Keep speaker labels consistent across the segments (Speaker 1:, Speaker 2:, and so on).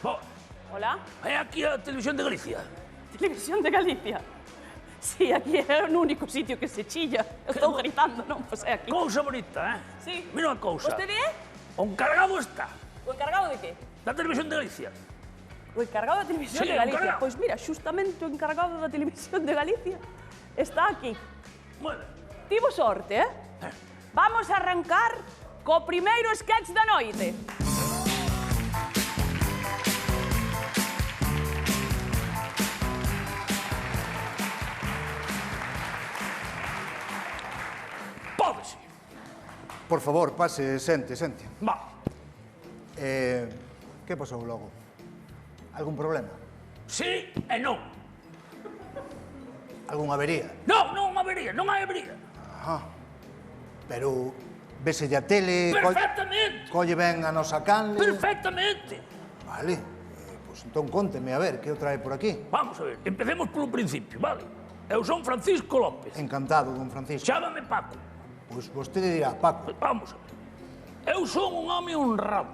Speaker 1: Hola.
Speaker 2: É aquí a Televisión de Galicia.
Speaker 1: Televisión de Galicia. Sí, aquí é o único sitio que se chilla. Eu estou gritando, non? Pois é aquí.
Speaker 2: Cousa bonita,
Speaker 1: Sí.
Speaker 2: Mira unha cousa.
Speaker 1: Vostede é?
Speaker 2: O encargado está
Speaker 1: O encargado de que?
Speaker 2: da Televisión de Galicia.
Speaker 1: O encargado da Televisión
Speaker 2: Sí,
Speaker 1: de
Speaker 2: o
Speaker 1: Galicia.
Speaker 2: encargado.
Speaker 1: Pois mira, xustamente o encargado da Televisión de Galicia está aquí.
Speaker 2: Moi ben.
Speaker 1: Tivo sorte, Vamos a arrancar co primeiro sketch da noite.
Speaker 2: Pódese.
Speaker 3: Por favor, pase, sente.
Speaker 2: Va.
Speaker 3: Que pasou logo? Algún problema?
Speaker 2: Sí e non.
Speaker 3: Algún avería?
Speaker 2: Non, non avería, non hai avería.
Speaker 3: Pero véselle a tele,
Speaker 2: Perfectamente.
Speaker 3: colle ben a nosa canle...
Speaker 2: Perfectamente.
Speaker 3: Vale, pois entón conteme, a ver, que o trae por aquí.
Speaker 2: Vamos a ver, empecemos polo principio, vale? Eu son Francisco López.
Speaker 3: Encantado, don Francisco.
Speaker 2: Chámame Paco.
Speaker 3: Pois vostede dirá, Paco.
Speaker 2: Vamos a ver. Eu son un home honrado,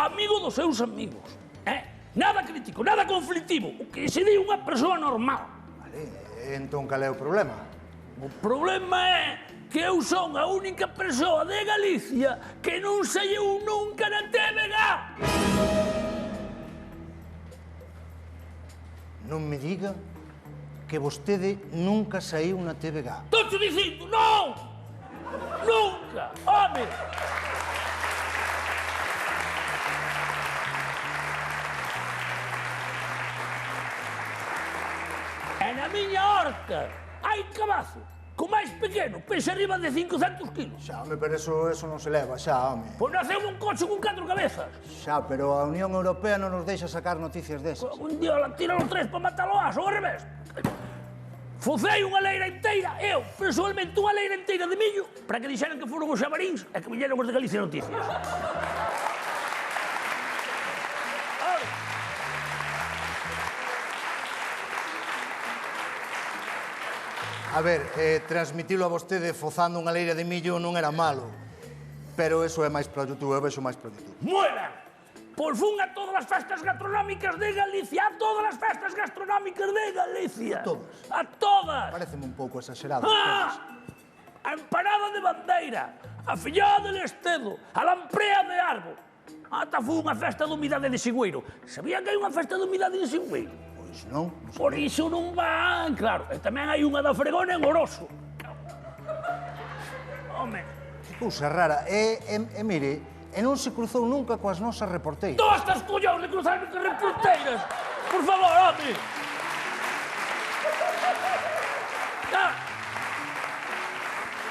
Speaker 2: amigo dos seus amigos. Nada crítico, nada conflictivo, o que se di unha persoa normal.
Speaker 3: Vale, entón cal é o problema?
Speaker 2: O problema é que eu son a única persoa de Galicia que non saiu nunca na TVG.
Speaker 3: Non me diga que vostede nunca saíu na TVG.
Speaker 2: Estou dicindo, non! Nunca! Home! E na miña horta hai cabazo, co máis pequeno, pesa arriba de 500 kilos.
Speaker 3: Xa, home, pero eso non se leva, xa, home.
Speaker 2: Pois naceu un coche con 4 cabezas.
Speaker 3: Xa, pero a Unión Europea non nos deixa sacar noticias desas.
Speaker 2: Un día la tiran os 3 para matalo as, ou ao revés. Focei unha leira inteira, eu, personalmente, unha leira inteira de millo, para que dixeran que foron os xabaríns e que viñeron os de Galicia Noticias.
Speaker 3: A ver, transmitilo a vostede fozando unha leira de millo non era malo. Pero eso é máis para YouTube, eu vexo máis para YouTube.
Speaker 2: Moi ben. Pois fun a todas as festas gastronómicas de Galicia, a todas as festas gastronómicas de Galicia.
Speaker 3: A todas?
Speaker 2: A todas.
Speaker 3: Pareceme un pouco exagerado.
Speaker 2: A empanada de bandeira, a fillada del Estedo, a lamprea de Arbo. Ata fun a festa de humidade de Sigüeiro. Sabía que hai unha festa de humidade de Sigüeiro?
Speaker 3: Pois non.
Speaker 2: Por iso non van, claro. E tamén hai unha da Fregona en Oroso. Home,
Speaker 3: Que cousa rara. E mire, non se cruzou nunca coas nosas reporteiras.
Speaker 2: todas estas collóns de cruzarme con reporteiras. Por favor, home.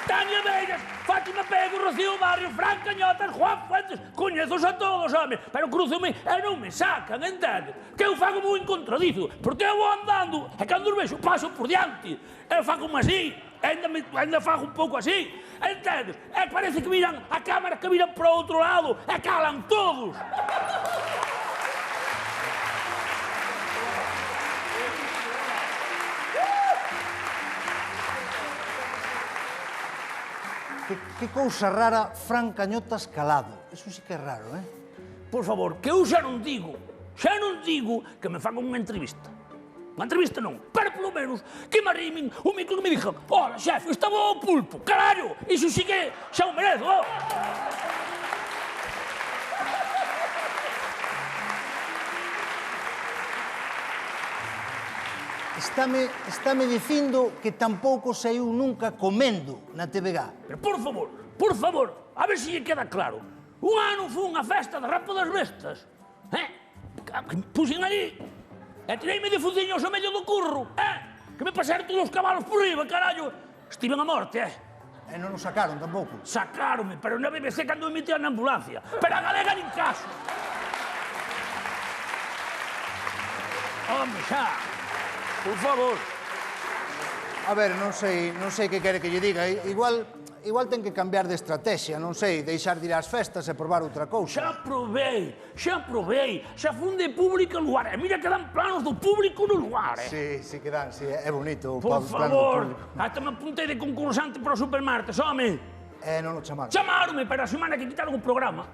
Speaker 2: Tania Bellas, Fátima Pego, Rocío Barrio, Fran Cañotas, Juan Fuentes, coñezos a todos, home, pero cruzome e non me sacan, entende? Que eu fago moi encontradizo, porque eu vou andando e cando os vexo paso por diante, eu fago así, ainda fago un pouco así, entendes? E parece que miran a cámara que miran para o outro lado e calan todos.
Speaker 3: Que cousa rara, Fran Cañotas calado. Eso sí que é raro,
Speaker 2: Por favor, que eu xa non digo que me fagan unha entrevista. Unha entrevista non, pero polo menos que me arrimen o micro que me dixan: "Hola, xefe, estaba o pulpo, carallo, iso sí que xa o merezo,
Speaker 3: Estame dicindo que tampouco saiu nunca comendo na TVG.
Speaker 2: Pero por favor, a ver se lle queda claro. Un ano fun a festa da Rapa das Bestas, puxen ali e tireime de fuciños ao medio do curro, que me pasaron todos os cabalos por riba, carallo. Estiven a morte,
Speaker 3: E non nos sacaron tampouco.
Speaker 2: Sacáronme, pero na BBC cando me metían na ambulancia. Pero a galega nin caso. Home, xa. Por favor.
Speaker 3: A ver, non sei que quere que lle diga. Igual ten que cambiar de estrategia, non sei, deixar de ir ás festas e probar outra cousa.
Speaker 2: Xa provei. Xa fun de público no lugar. E mira que dan planos do público no lugar,
Speaker 3: Sí que dan, sí, é bonito o
Speaker 2: Por
Speaker 3: plano do
Speaker 2: favor.
Speaker 3: público.
Speaker 2: Hasta me apuntei de concursante para o Supermartes, home.
Speaker 3: Non o chamaron.
Speaker 2: Chamaronme para a semana que quitaron o programa.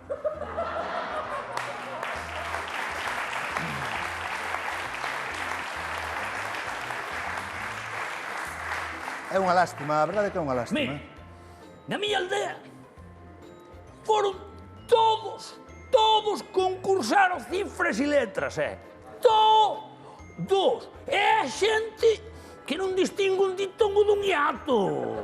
Speaker 3: É unha lástima, a verdade é que é unha lástima.
Speaker 2: Mira, na miña aldea foron todos concursaron cifras e letras, Todos. É a xente que non distingue un ditongo dun hiato.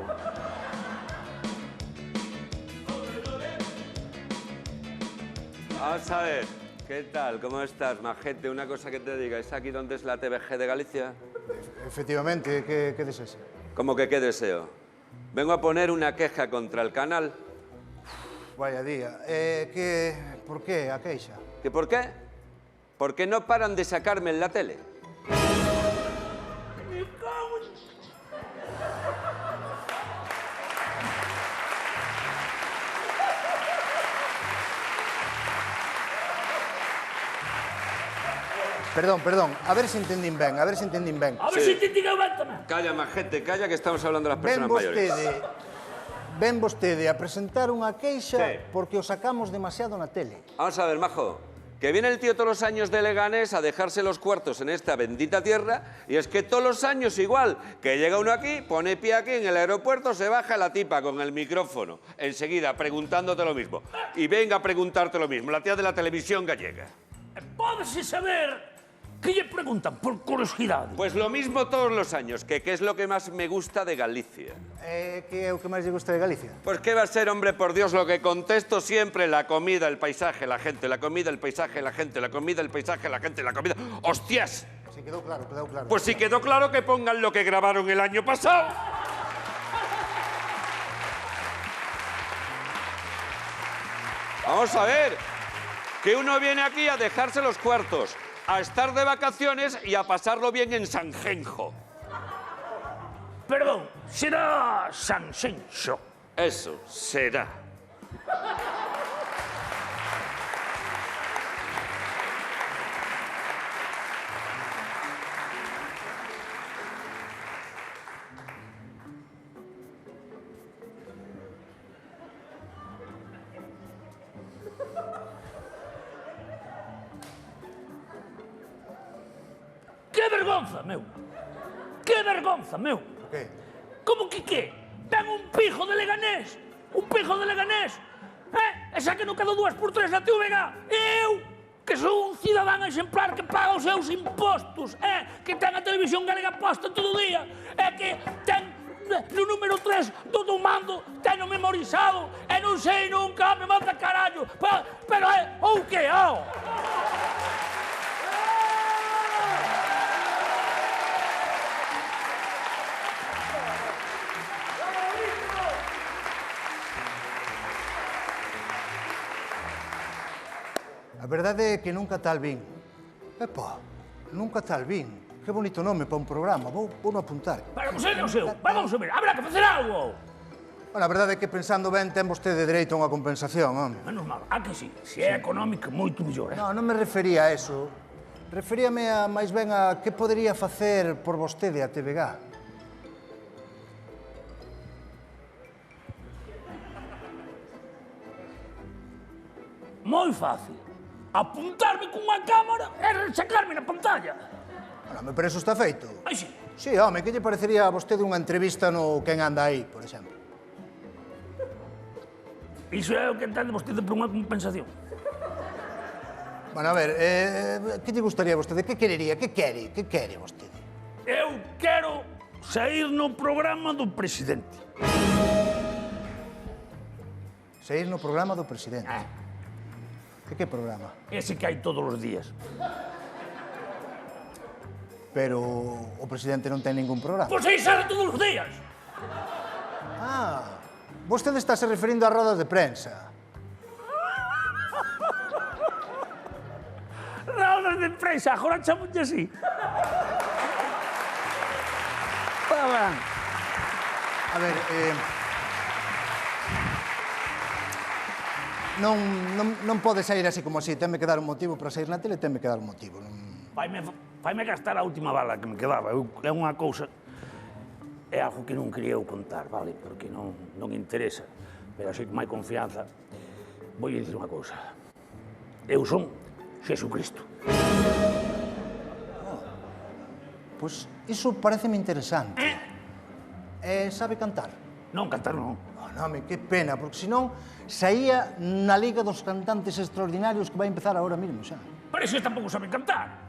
Speaker 4: Vamos a ver, ¿qué tal? ¿Cómo estás, majete? Una cosa que te diga, ¿es aquí donde es la TVG de Galicia?
Speaker 3: Efectivamente, que deseas?
Speaker 4: ¿Cómo que qué deseo? Vengo a poner una queja contra el canal.
Speaker 3: Vaya día. Por qué a queixa?
Speaker 4: ¿Que por qué? Porque no paran de sacarme en la tele.
Speaker 3: Perdón, a ver se entendín ben,
Speaker 2: A ver se entendín ben tamén.
Speaker 4: Calla, majete, calla, que estamos hablando de las personas mayores.
Speaker 3: Ven vostede a presentar unha queixa
Speaker 4: Sí.
Speaker 3: porque o sacamos demasiado na tele.
Speaker 4: Vamos a ver, majo, que viene el tío todos los años de Leganés a dejarse los cuartos en esta bendita tierra y es que todos los años igual, que llega uno aquí, pone pie aquí en el aeropuerto, se baja la tipa con el micrófono, enseguida preguntándote lo mismo. Y venga a preguntarte lo mismo, la tía de la televisión gallega.
Speaker 2: Pódese saber que lle preguntan por curiosidade.
Speaker 4: Pues lo mismo todos los años, que qué es lo que más me gusta de Galicia.
Speaker 3: Que é o que máis lle gusta de Galicia?
Speaker 4: Pues qué va a ser, hombre, por Dios, lo que contesto siempre, la comida, el paisaje, la gente, la comida, el paisaje, la gente, la comida, el paisaje, la gente, la comida... ¡Hostias!
Speaker 3: Sí, quedou claro.
Speaker 4: Pues si quedó claro que pongan lo que grabaron el año pasado. Vamos a ver, que uno viene aquí a dejarse los cuartos, a estar de vacaciones y a pasarlo bien en Sanjenjo.
Speaker 2: Perdón, será Sanxenxo.
Speaker 4: Eso, será.
Speaker 2: Que vergonza, meu. Que vergonza, meu.
Speaker 3: Que?
Speaker 2: Como que qué? Ten un pijo de Leganés. Un pijo de Leganés. E xa que non quedo 2x3 na TVG. Eu, que sou un cidadán exemplar que paga os seus impostos, que ten a televisión galega posta todo o día, que ten no número 3 do mando, ten o memorizado, e non sei nunca, me manda carallo. Pero ou que,
Speaker 3: A verdade é que nunca tal vin. Epa, nunca tal vin. Que bonito nome para un programa, vou no apuntar.
Speaker 2: Pero o seu, vamos a ver, habrá que facer algo.
Speaker 3: Bueno, a verdade é que pensando ben ten vostede dereito a unha compensación, home.
Speaker 2: Menos mal, que sí, se é económico, moito mellor,
Speaker 3: Non me refería a eso. Referíame máis ben a que podería facer por vostede a TVG.
Speaker 2: Moi fácil. Apuntarme cunha cámara e sacarme na pantalla.
Speaker 3: Bueno, pero eso está feito.
Speaker 2: Ai, sí.
Speaker 3: Sí, home, que lle parecería a vostede unha entrevista no Quen anda aí, por exemplo?
Speaker 2: Iso é o que entende vostede por unha compensación.
Speaker 3: Bueno, a ver, que lle gustaría a vostede? Que querería? Que quere vostede?
Speaker 2: Eu quero sair no programa do presidente.
Speaker 3: Sair no programa do presidente. Que programa?
Speaker 2: Ese que hai todos os días.
Speaker 3: Pero o presidente non ten ningún programa.
Speaker 2: Pois aí sale todos os días.
Speaker 3: Vostede está se referindo a rodas de prensa.
Speaker 2: Rodas de prensa, agora chamonlle así.
Speaker 3: A ver, non pode sair así como así. Tenme que dar un motivo para sair na tele, tenme que dar un motivo.
Speaker 2: Faime gastar a última bala que me quedaba. É unha cousa... É algo que non quería eu contar, vale? Porque non interesa. Pero así como hai confianza, vou dicir unha cousa. Eu son Xesucristo.
Speaker 3: Pois iso pareceme interesante. sabe cantar?
Speaker 2: Non, cantar non.
Speaker 3: Oh, home, que pena, porque senón saía na Liga dos Cantantes Extraordinarios que vai empezar agora mesmo xa.
Speaker 2: Pero eses tampouco saben cantar.